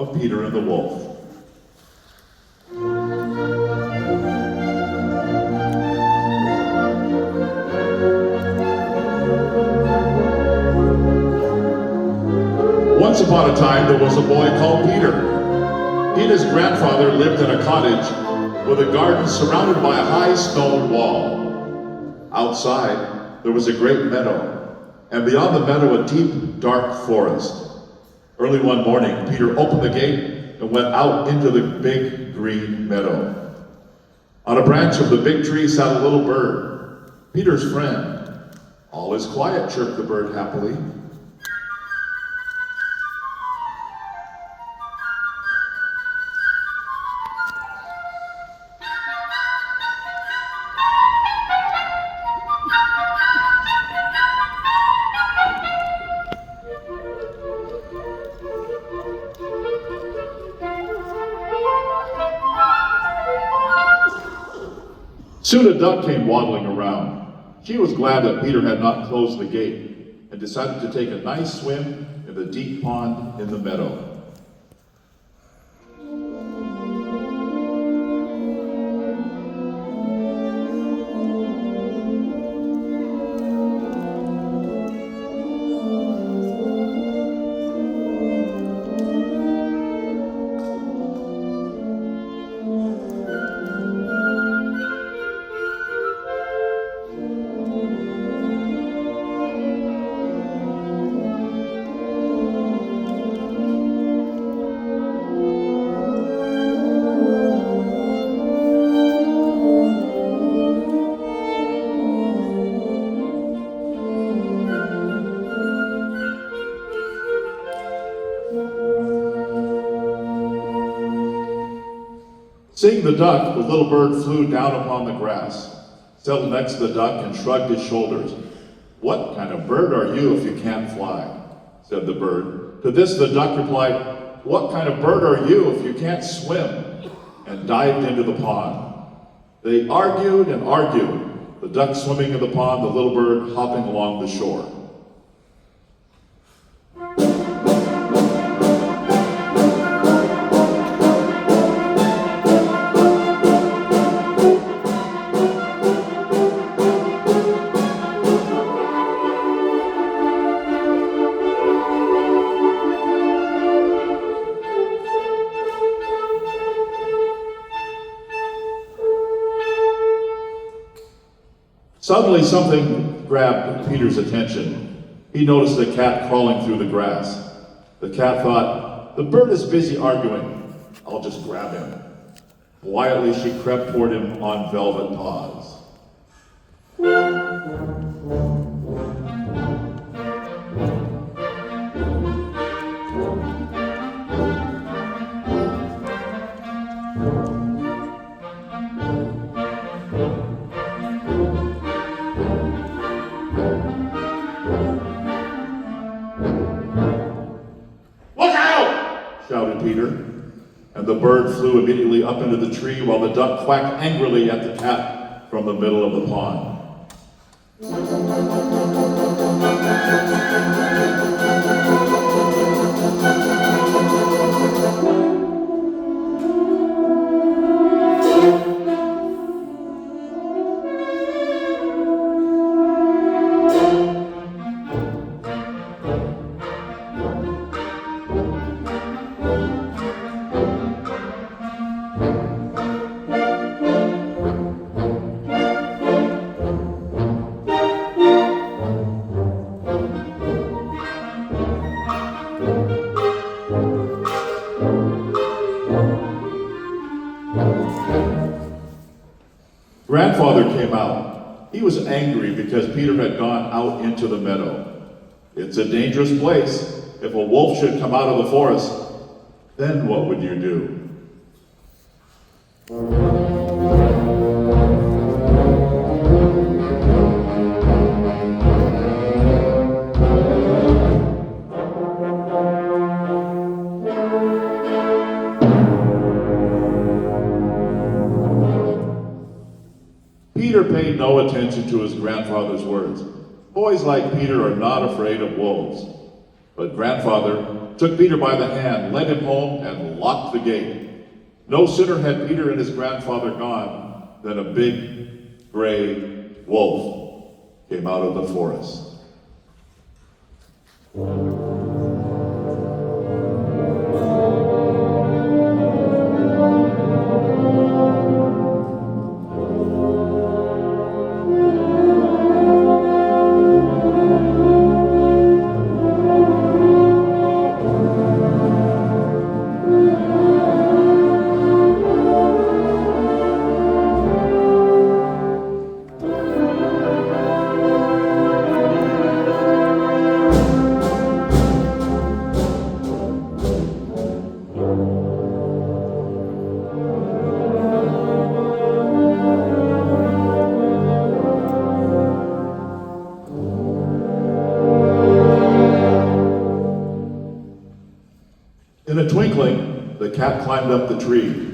of Peter and the Wolf. Once upon a time, there was a boy called Peter. He and his grandfather lived in a cottage with a garden surrounded by a high stone wall. Outside, there was a great meadow, and beyond the meadow, a deep, dark forest. Early one morning, Peter opened the gate and went out into the big green meadow. On a branch of the big tree sat a little bird, Peter's friend. "All is quiet," chirped the bird happily. Soon a duck came waddling around. She was glad that Peter had not closed the gate and decided to take a nice swim in the deep pond in the meadow. Seeing the duck, the little bird flew down upon the grass, settled next to the duck and shrugged his shoulders. "What kind of bird are you if you can't fly?" said the bird. To this the duck replied, "What kind of bird are you if you can't swim?" and dived into the pond. They argued and argued, the duck swimming in the pond, the little bird hopping along the shore. Suddenly something grabbed Peter's attention. He noticed a cat crawling through the grass. The cat thought, "The bird is busy arguing. I'll just grab him." Quietly she crept toward him on velvet paws. Shouted Peter, and the bird flew immediately up into the tree while the duck quacked angrily at the cat from the middle of the pond. Grandfather came out. He was angry because Peter had gone out into the meadow. "It's a dangerous place. If a wolf should come out of the forest, then what would you do?" Peter paid no attention to his grandfather's words. Boys like Peter are not afraid of wolves. But grandfather took Peter by the hand, led him home, and locked the gate. No sooner had Peter and his grandfather gone than a big, gray wolf came out of the forest. In a twinkling, the cat climbed up the tree.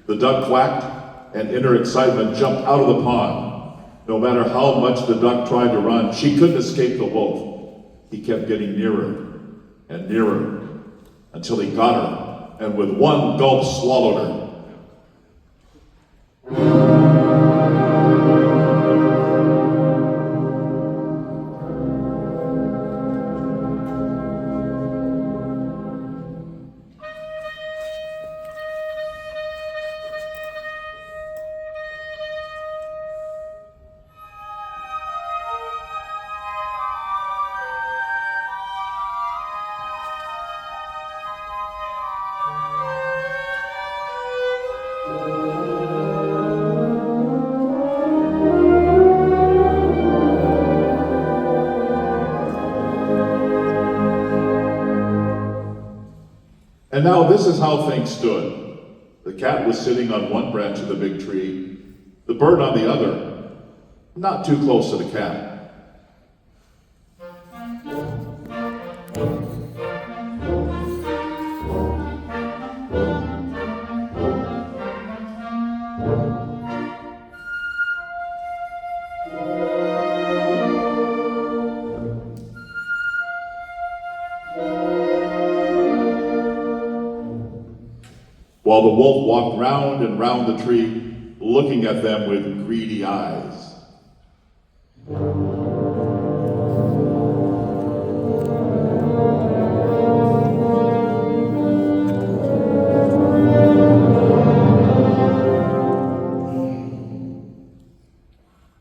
The duck quacked, and in her excitement jumped out of the pond. No matter how much the duck tried to run, she couldn't escape the wolf. He kept getting nearer and nearer until he got her, and with one gulp swallowed her. And now this is how things stood. The cat was sitting on one branch of the big tree, the bird on the other, not too close to the cat. While the wolf walked round and round the tree, looking at them with greedy eyes.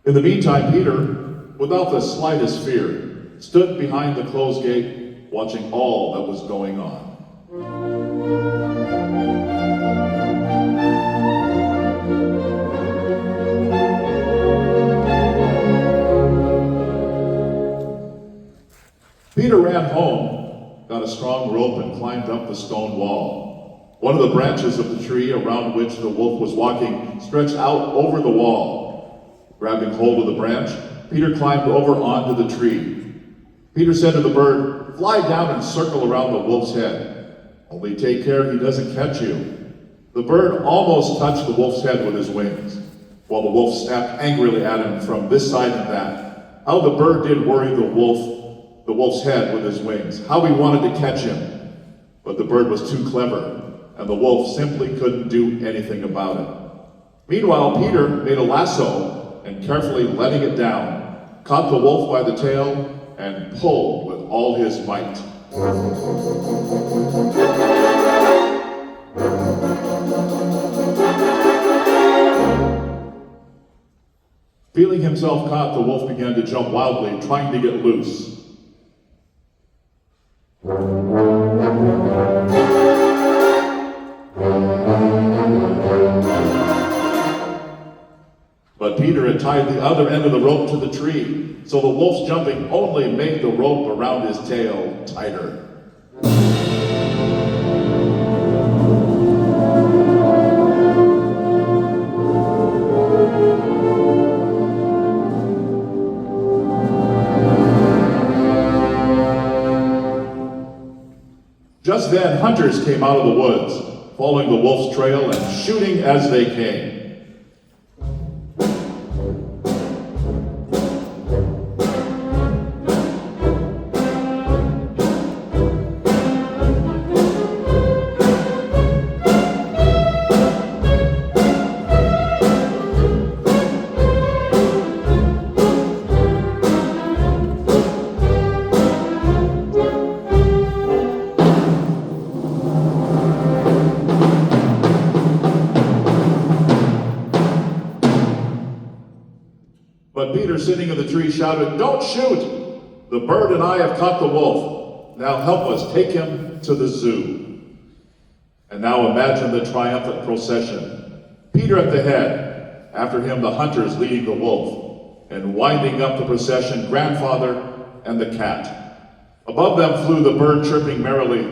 In the meantime, Peter, without the slightest fear, stood behind the closed gate, watching all that was going on. Peter ran home, got a strong rope, and climbed up the stone wall. One of the branches of the tree around which the wolf was walking stretched out over the wall. Grabbing hold of the branch, Peter climbed over onto the tree. Peter said to the bird, "Fly down and circle around the wolf's head. Only take care he doesn't catch you." The bird almost touched the wolf's head with his wings, while the wolf snapped angrily at him from this side and that. How the bird did worry the wolf's head with his wings. How he wanted to catch him. But the bird was too clever, and the wolf simply couldn't do anything about it. Meanwhile, Peter made a lasso and, carefully letting it down, caught the wolf by the tail and pulled with all his might. Feeling himself caught, the wolf began to jump wildly, trying to get loose. But Peter had tied the other end of the rope to the tree, so the wolf's jumping only made the rope around his tail tighter. Just then, hunters came out of the woods, following the wolf's trail and shooting as they came. But Peter, sitting in the tree, shouted, "Don't shoot! The bird and I have caught the wolf. Now help us take him to the zoo." And now imagine the triumphant procession. Peter at the head, after him the hunters leading the wolf, and winding up the procession, grandfather and the cat. Above them flew the bird, chirping merrily,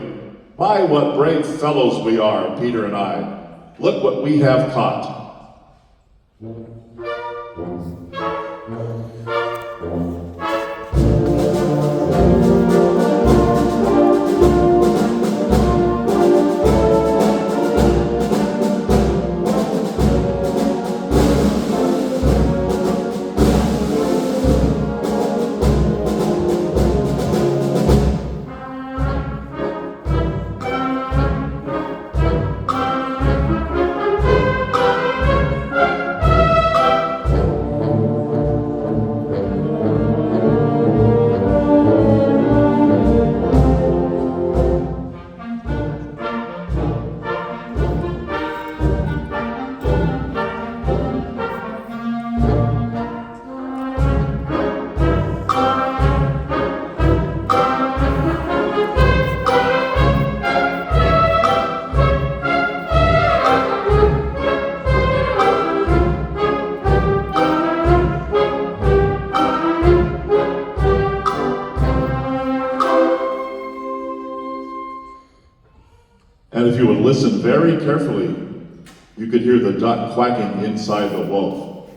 "My, what brave fellows we are, Peter and I. Look what we have caught." And if you would listen very carefully, you could hear the duck quacking inside the wolf,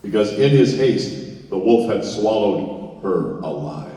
because in his haste, the wolf had swallowed her alive.